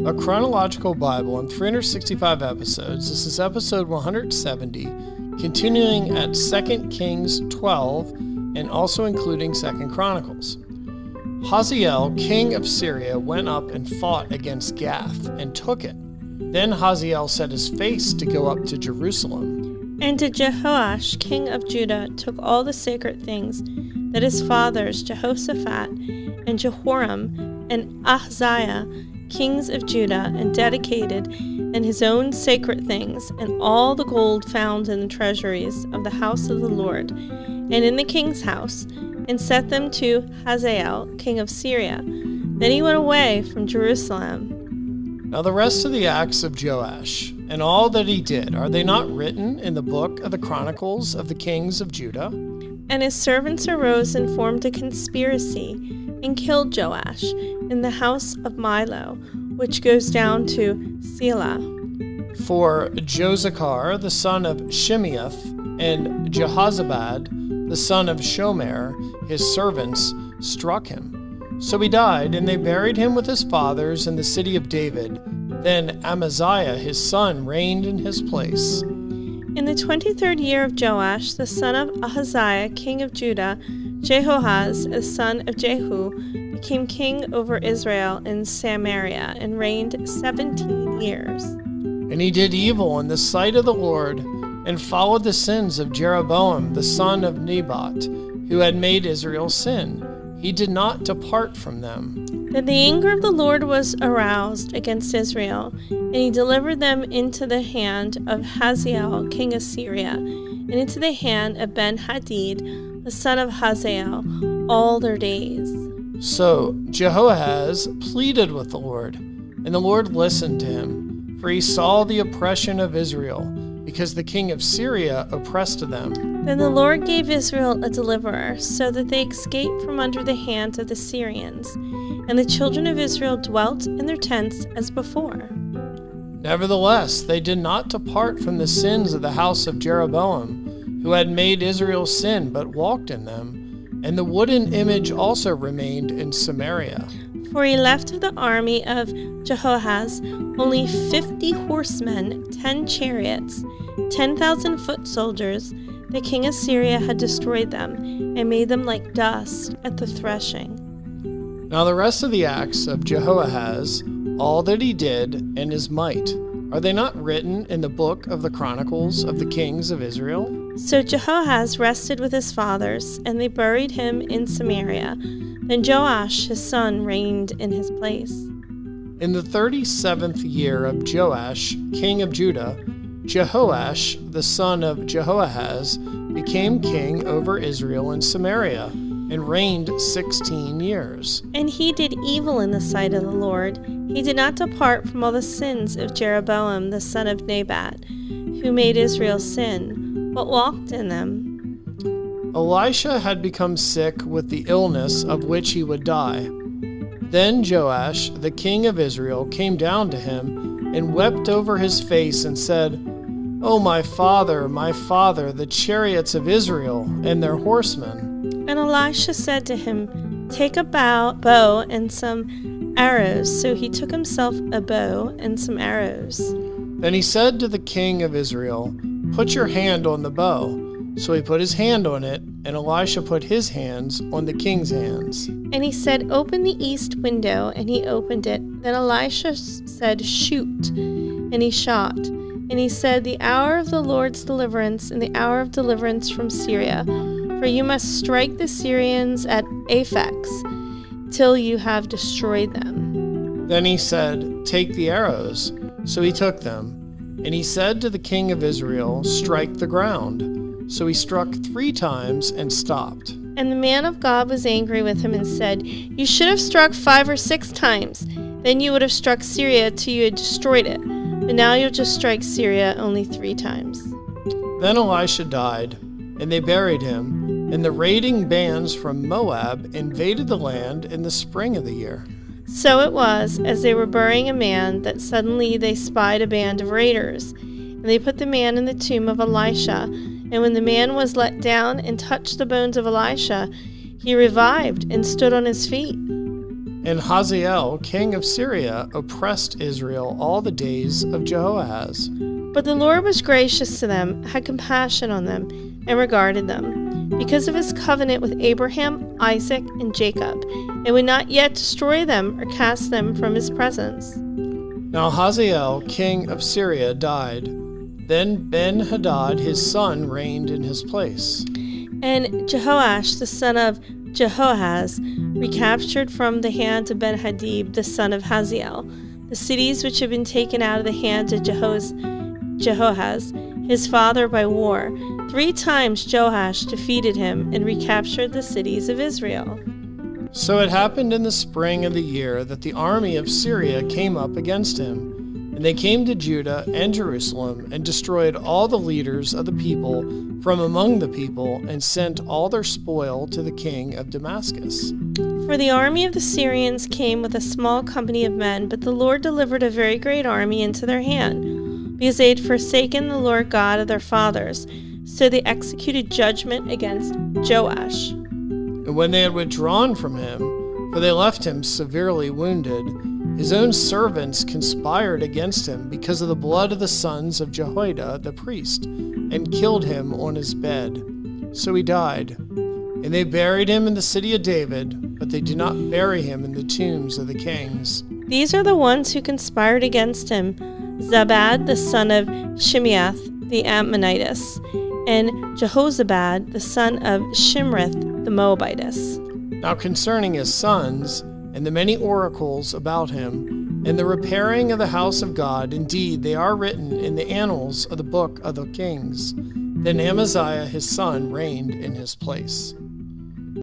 A chronological Bible in 365 episodes. This is episode 170, continuing at 2 Kings 12 and also including 2 Chronicles. Hazael, king of Syria, went up and fought against Gath and took it. Then Hazael set his face to go up to Jerusalem. And Jehoash, king of Judah, took all the sacred things that his fathers, Jehoshaphat and Jehoram and Ahaziah, kings of Judah, and dedicated and his own sacred things, and all the gold found in the treasuries of the house of the Lord, and in the king's house, and set them to Hazael, king of Syria. Then he went away from Jerusalem. Now the rest of the acts of Joash, and all that he did, are they not written in the book of the Chronicles of the kings of Judah? And his servants arose and formed a conspiracy, and killed Joash in the house of Milo, which goes down to Selah. For Josachar, the son of Shimeath, and Jehozabad, the son of Shomer, his servants, struck him. So he died, and they buried him with his fathers in the city of David. Then Amaziah, his son, reigned in his place. In the 23rd year of Joash, the son of Ahaziah, king of Judah, Jehoahaz, the son of Jehu, became king over Israel in Samaria, and reigned 17 years. And he did evil in the sight of the Lord, and followed the sins of Jeroboam, the son of Nebat, who had made Israel sin. He did not depart from them. Then the anger of the Lord was aroused against Israel, and he delivered them into the hand of Hazael, king of Syria, and into the hand of Ben-Hadad, the son of Hazael, all their days. So Jehoahaz pleaded with the Lord, and the Lord listened to him, for he saw the oppression of Israel, because the king of Syria oppressed them. Then the Lord gave Israel a deliverer, so that they escaped from under the hand of the Syrians, and the children of Israel dwelt in their tents as before. Nevertheless, they did not depart from the sins of the house of Jeroboam, who had made Israel sin, but walked in them. And the wooden image also remained in Samaria. For he left of the army of Jehoahaz only 50 horsemen, 10 chariots, 10,000 foot soldiers. The king of Syria had destroyed them, and made them like dust at the threshing. Now the rest of the acts of Jehoahaz, all that he did, and his might, are they not written in the book of the Chronicles of the kings of Israel? So Jehoahaz rested with his fathers, and they buried him in Samaria. Then Joash his son reigned in his place. In the 37th year of Joash, king of Judah, Jehoash, the son of Jehoahaz, became king over Israel in Samaria, and reigned 16 years. And he did evil in the sight of the Lord. He did not depart from all the sins of Jeroboam the son of Nebat, who made Israel sin, but walked in them. Elisha had become sick with the illness of which he would die. Then Joash, the king of Israel, came down to him, and wept over his face, and said, "O my father, the chariots of Israel, and their horsemen." And Elisha said to him, "Take a bow and some arrows." So he took himself a bow and some arrows. Then he said to the king of Israel, "Put your hand on the bow." So he put his hand on it, and Elisha put his hands on the king's hands. And he said, "Open the east window," and he opened it. Then Elisha said, "Shoot," and he shot. And he said, "The hour of the Lord's deliverance, and the hour of deliverance from Syria. For you must strike the Syrians at Aphex, till you have destroyed them." Then he said, "Take the arrows." So he took them. And he said to the king of Israel, "Strike the ground." So he struck 3 times and stopped. And the man of God was angry with him and said, "You should have struck 5 or 6 times. Then you would have struck Syria till you had destroyed it. But now you'll just strike Syria only 3 times. Then Elisha died, and they buried him. And the raiding bands from Moab invaded the land in the spring of the year. So it was, as they were burying a man, that suddenly they spied a band of raiders. And they put the man in the tomb of Elisha. And when the man was let down and touched the bones of Elisha, he revived and stood on his feet. And Hazael, king of Syria, oppressed Israel all the days of Jehoahaz. But the Lord was gracious to them, had compassion on them, and regarded them, because of his covenant with Abraham, Isaac, and Jacob, and would not yet destroy them or cast them from his presence. Now Hazael, king of Syria, died. Then Ben-Hadad his son reigned in his place. And Jehoash the son of Jehoahaz recaptured from the hand of Ben-Hadad the son of Hazael the cities which had been taken out of the hand of Jehoahaz his father by war. 3 times Joash defeated him and recaptured the cities of Israel. So it happened in the spring of the year that the army of Syria came up against him. And they came to Judah and Jerusalem and destroyed all the leaders of the people from among the people and sent all their spoil to the king of Damascus. For the army of the Syrians came with a small company of men, but the Lord delivered a very great army into their hand, because they had forsaken the Lord God of their fathers. So they executed judgment against Joash. And when they had withdrawn from him, for they left him severely wounded, his own servants conspired against him because of the blood of the sons of Jehoiada the priest, and killed him on his bed. So he died. And they buried him in the city of David, but they did not bury him in the tombs of the kings. These are the ones who conspired against him: Zabad the son of Shimeath the Ammonitess, and Jehozabad the son of Shimrith the Moabitess. Now concerning his sons, and the many oracles about him, and the repairing of the house of God, indeed they are written in the annals of the book of the kings. Then Amaziah his son reigned in his place.